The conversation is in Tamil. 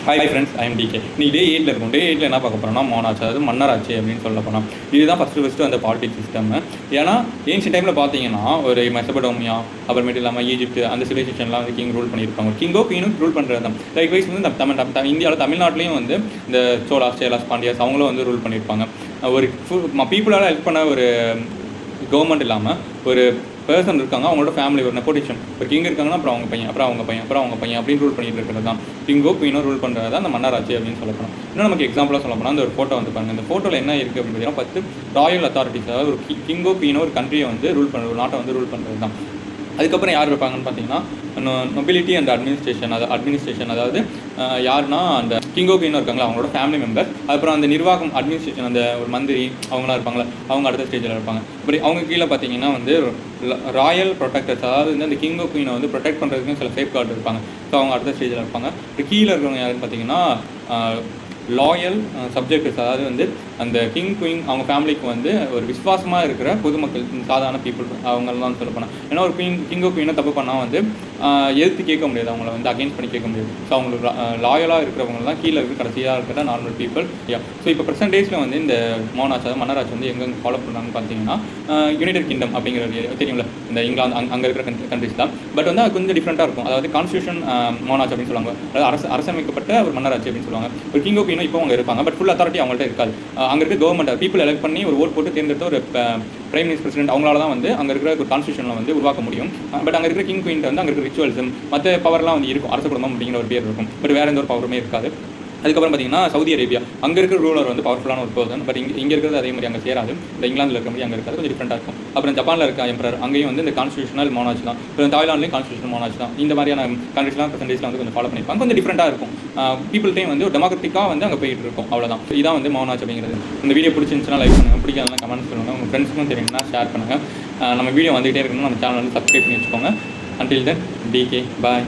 Hi friends, I am DK. நீ டே 8 இருக்கும். டே 8 என்ன பார்க்க போகிறோம்னா மோனாட்சி, அதாவது மன்னராட்சி அப்படின்னு சொல்ல போனோம். இதுதான் ஃபஸ்ட்டு அந்த பாலிடிக் சிஸ்டம். ஏன்னா ஏன்ஷியன் டைமில் பார்த்தீங்கன்னா ஒரு மெசபடோமியா, அப்புறமேட்டு இல்லாமல் ஈஜிப்ட், அந்த சிவிலைசேஷன்லாம் வந்து கிங் ரூல் பண்ணியிருப்பாங்க. கிங்கோ குயினும் ரூல் பண்ணுறது தான். லைக் வைஸ் வந்து இந்தியாவில் தமிழ்நாட்டிலையும் வந்து இந்த சோலாஸ், சேலாஸ், பாண்டியாஸ் அவங்களும் வந்து ரூல் பண்ணியிருப்பாங்க. ஒரு பீப்புளால் ஹெல்ப் பண்ண ஒரு கவர்மெண்ட் இல்லாமல் ஒரு பர்சன் இருக்காங்க, அவங்களோட ஃபேமிலி ஒரு நெப்போட்டிஷன், ஒரு கிங் இருக்காங்கன்னா அப்புறம் அவங்க பையன், அப்புறம் அவங்க பையன், அப்புறம் அவங்க பையன் அப்படின்னு ரூல் பண்ணிட்டு இருக்கிறது தான் கிங்கோ குயினோ ரூல் பண்ணுறது தான் அந்த மன்னராட்சி அப்படின்னு சொல்லப்போம். இன்னும் நமக்கு எக்ஸாம்பிளாக சொல்ல போனால் அந்த ஒரு ஃபோட்டோ வந்து பாருங்கள். இந்த ஃபோட்டோவில் என்ன இருக்குது அப்படின்னு பார்த்தீங்கன்னா 10 ராயல் அத்தாரிட்டிஸ், அதாவது ஒரு கிங்கோ குயினோ ஒரு கண்ட்ரியை வந்து ரூல் பண்ணுறது, ஒரு நாட்டை வந்து ரூல் பண்ணுறது தான். அதுக்கப்புறம் யார் இருப்பாங்கன்னு பார்த்தீங்கன்னா நொபிலிட்டி அண்ட் அட்மினிஸ்ட்ரேஷன், அதாவது யாருன்னா அந்த கிங்கோ குயினோ இருக்காங்களா அவங்களோட ஃபேமிலி மெம்பர். அப்புறம் அந்த நிர்வாகம் அட்மினிஸ்ட்ரேஷன், அந்த ஒரு மந்திரி அவங்களாம் இருப்பாங்களா, அவங்க அடுத்த ஸ்டேஜில் இருப்பாங்க. இப்படி அவங்க கீழே பார்த்தீங்கன்னா வந்து ராயல் ப்ரொடெக்டர்ஸ், அதாவது வந்து அந்த கிங்கோ குயினை வந்து ப்ரொடெக்ட் பண்ணுறதுக்கும் சில சேஃப் கார்டு இருப்பாங்க. ஸோ அவங்க அடுத்த ஸ்டேஜில் இருப்பாங்க. இப்போ கீழே இருக்கிறவங்க யாருன்னு பார்த்தீங்கன்னா லாயல் சப்ஜெக்ட்ஸ், அதாவது வந்து அந்த கிங் குயின் அவங்க ஃபேமிலிக்கு வந்து ஒரு விசுவாசமாக இருக்கிற பொதுமக்கள், சாதாரண பீப்புள் அவங்கெல்லாம் சொல்ல போனால். ஏன்னா ஒரு கிங்கோ குயினை தப்பு பண்ணால் வந்து எதிர்த்து கேட்க முடியாது, அவங்கள வந்து அகெயின்ஸ்ட் பண்ணி கேட்க முடியாது. ஸோ அவங்களுக்கு லாயலாக இருக்கிறவங்க தான் கீழே இருக்கிற கடைசியாக இருக்கிற நார்மல் பீப்புள். ஸோ இப்போ ப்ரெசென்ட் டேஸில் வந்து இந்த மோனாட்சி, அதாவது மன்னராட்சி வந்து எங்கெங்கே ஃபாலோ பண்ணுறாங்கன்னு பார்த்தீங்கன்னா யுனைடெட் கிங்டம் அப்படிங்கிற தெரியும்ல, இந்த இங்கிலாந்து அங்கே இருக்கிற கண்ட்ரிஸ் தான். பட் வந்து அது கொஞ்சம் டிஃப்ரெண்ட்டாக இருக்கும். அதாவது கான்ஸ்டியூஷன் மோனாட்சி அப்படின்னு சொல்லுவாங்க, அதாவது அரசமைக்கப்பட்ட ஒரு மன்னராட்சி அப்படின்னு சொல்லுவாங்க. ஒரு கிங்கோ குயின் இப்போ அவங்க இருப்பாங்க, பட் ஃபுல் அத்தாரிட்டி அவங்கள்ட்ட இருக்காது. அங்கே இருக்க கவர்மெண்ட் பீப்புள் எலெக்ட் பண்ணி ஒரு ஓட் போட்டு தேர்ந்தெடுத்த ஒரு பிரைம் மினிஸ்டர், பிரசிடென்ட் அவங்களால தான் வந்து அங்கே இருக்கிற ஒரு கான்ஸ்டியூஷனில் வந்து உருவாக்க முடியும். பட் அங்கே இருக்கிற கிங் குயின் வந்து அங்கே இருக்கிற ரிச்சுவல்ஸும் மற்ற பவர்லாம் வந்து இருக்கும். அரச குடும்பம் அப்படிங்கிற ஒரு பேர் இருக்கும், பட் வேறு எந்த ஒரு பவருமே இருக்காது. அதுக்கப்புறம் பார்த்தீங்கன்னா சவுதி அரேபியா, அங்கே இருக்கிற ரூலர் வந்து பவர்ஃபுல்லான ஒரு பர்சன். பட் இங்கே இருக்கிறது அதே மாதிரி அங்கே சேராது. இந்த இங்கிலாந்தில் இருக்கிற மாதிரி அங்கே இருக்காது, கொஞ்சம் டிஃப்ரெண்ட்டாக இருக்கும். அப்புறம் ஜப்பானில் இருக்க எம்பரர், அங்கேயும் வந்து இந்த கான்ஸ்டியூஷனல் மோனாட்சி தான். இப்போ தாய்லாண்ட்லேயும் கான்ஸ்டியூஷனல் மோனாட்சி தான். இந்த மாதிரியான கண்ட்ரிஸ்லாம் பர்சன்டேஜில் வந்து கொஞ்சம் ஃபாலோ பண்ணியிருப்பாங்க. கொஞ்சம் டிஃப்ரெண்ட்டாக இருக்கும். பீப்புள்டையும் வந்து ஒரு டெமோக்ராட்டிக்காக வந்து அங்கே போயிட்டு இருக்கும், அவ்வளோதான். இதான் வந்து மோனாட்சி அப்படிங்கிறது. இந்த வீடியோ பிடிச்சிருந்துச்சுன்னா லைக் பண்ணுங்கள், பிடிக்காதெல்லாம் கமெண்ட்ஸ் பண்ணுங்கள், உங்கள் ஃப்ரெண்ட்ஸுக்கும் தெரியும்னா ஷேர் பண்ணுங்கள். நம்ம வீடியோ வந்துகிட்டே இருக்கணும், நம்ம சேனல் வந்து சப்ஸ்கிரைப் பண்ணி வச்சுக்கோங்க. Until then, DK, bye.